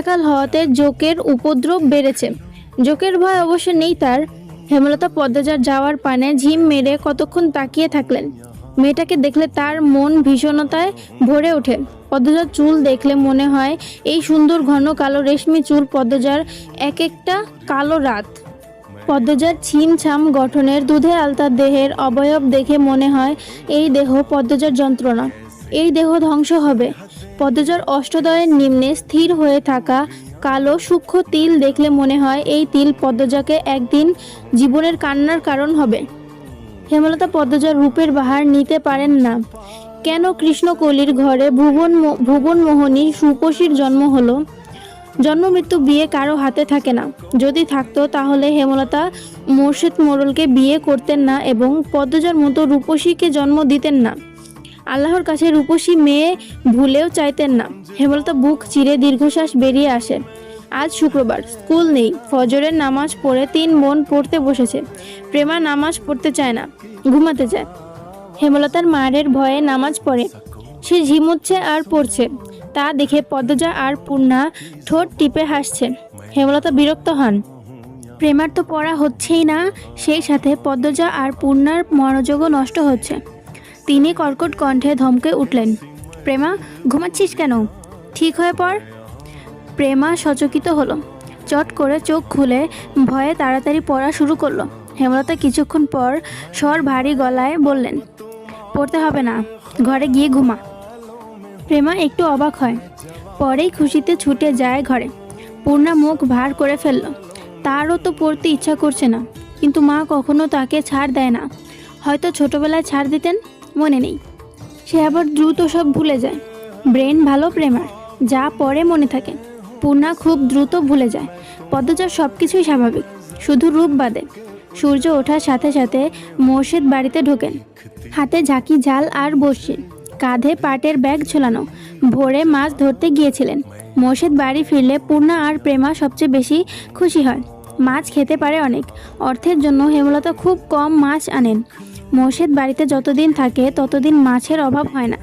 বর্ষাকাল হওয়াতে জোকের উপদ্রব বেড়েছে। জোকের ভয় অবশ্য নেই তার। হেমলতা পদ্মজার যাওয়ার পানে ঝিম মেরে কতক্ষণ তাকিয়ে থাকলেন। মেয়েটাকে দেখলে তার মন ভীষণতায় ভরে ওঠে। পদ্মজার চুল দেখলে মনে হয় এই সুন্দর ঘন কালো রেশমি চুল পদ্মজার এক একটা কালো রাত। পদ্মজার ছিমছাম গঠনের দুধে আলতা দেহের অবয়ব দেখে মনে হয় এই দেহ পদ্মজার যন্ত্রণা। এই দেহ ধ্বংস হবে। পদ্মজার অষ্টদয়ের নিম্নে স্থির হয়ে থাকা কালো সূক্ষ্ম তিল দেখলে মনে হয় এই তিল পদ্মজাকে একদিন জীবনের কান্নার কারণ হবে। হেমলতা পদ্মজার রূপের বাহার নিতে পারেন না। কেন কৃষ্ণকলির ঘরে ভুবনমোহিনী রূপসীর জন্ম হলো? জন্ম মৃত্যু বিয়ে কারো হাতে থাকে না। যদি থাকতো তাহলে হেমলতা মোর্শেদ মোড়লকে বিয়ে করতেন না এবং পদ্মজার মতো রূপসীকে জন্ম দিতেন না। আল্লাহর কাছে রূপসী মেয়ে ভুলেও চাইতেন না। হেমলতা বুক চিরে দীর্ঘশ্বাস বেরিয়ে আসে। আজ শুক্রবার, স্কুল নেই। ফজরের নামাজ পড়ে 3 বোন পড়তে বসেছে। প্রেমা নামাজ পড়তে চায় না, ঘুমাতে চায়। হেমলতার মায়ের ভয়ে নামাজ পড়ে। সে ঝিমুচ্ছে আর পড়ছে। তা দেখে পদ্মজা আর পূর্ণা ঠোঁট টিপে হাসছে। হেমলতা বিরক্ত হন। প্রেমার তো পড়া হচ্ছেই না, সেই সাথে পদ্মজা আর পূর্ণার মনোযোগও নষ্ট হচ্ছে। তিনি কর্কট কণ্ঠে ধমকে উঠলেন, প্রেমা, ঘুমাচ্ছিস কেন? ঠিক হয়ে পড়। প্রেমা সচকিত হলো। চট করে চোখ খুলে ভয়ে তাড়াতাড়ি পড়া শুরু করলো। হেমলতা কিছুক্ষণ পর স্বর ভারী গলায় বললেন, পড়তে হবে না, ঘরে গিয়ে ঘুমা। প্রেমা একটু অবাক হয়। পরেই খুশিতে ছুটে যায় ঘরে। পূর্ণা মুখ ভার করে ফেলল। তারও তো পড়তে ইচ্ছা করছে না, কিন্তু মা কখনো তাকে ছাড় দেয় না। হয়তো ছোটবেলায় ছাড় দিতেন, মনে নেই। সে আবার দ্রুত সব ভুলে যায়। ব্রেন ভালো প্রেমার, যা পড়ে মনে থাকে। পূর্ণা খুব দ্রুত ভুলে যায়। পদ্মজার সব কিছুই স্বাভাবিক, শুধু রূপ বাদে। সূর্য ওঠার সাথে সাথে মোর্শেদ বাড়িতে ঢোকেন। হাতে ঝাঁকি জাল আর বড়শি, কাঁধে পাটের ব্যাগ ঝোলানো। ভোরে মাছ ধরতে গিয়েছিলেন। মোর্শেদ বাড়ি ফিরলে পূর্ণা আর প্রেমা সবচেয়ে বেশি খুশি হয়। মাছ খেতে পারে অনেক। অর্থের জন্য হেমলতা খুব কম মাছ আনেন। মোর্শেদ বাড়িতে যতদিন থাকে ততদিন মাছের অভাব হয় না।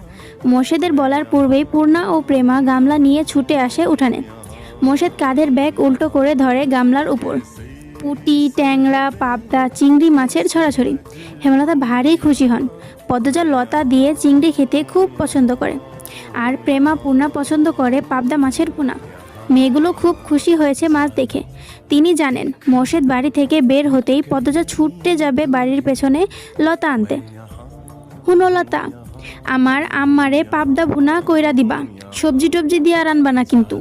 মোর্শেদের বলার পূর্বেই পূর্ণা ও প্রেমা গামলা নিয়ে ছুটে আসে উঠানে। মোর্শেদ কাঁধের ব্যাগ উল্টো করে ধরে গামলার উপর। পুঁটি, ট্যাংরা, পাবদা, চিংড়ি মাছের ছড়াছড়ি। হেমলতা ভারী খুশি হন। পদ্মজা লতা দিয়ে চিংড়ি খেতে খুব পছন্দ করে, আর প্রেমা পূর্ণা পছন্দ করে পাবদা মাছের পোনা। মেয়েগুলো খুব খুশি হয়েছে মাছ দেখে। তিনি জানেন মোর্শেদ বাড়ি থেকে বের হতেই পদ্মজা ছুটতে যাবে বাড়ির পেছনে লতা আনতে। হুনো লতা, আমার আম্মারে পাবদা ভুনা কইরা দিবা, সবজি টবজি দিয়ে আর আনবা না কিন্তু।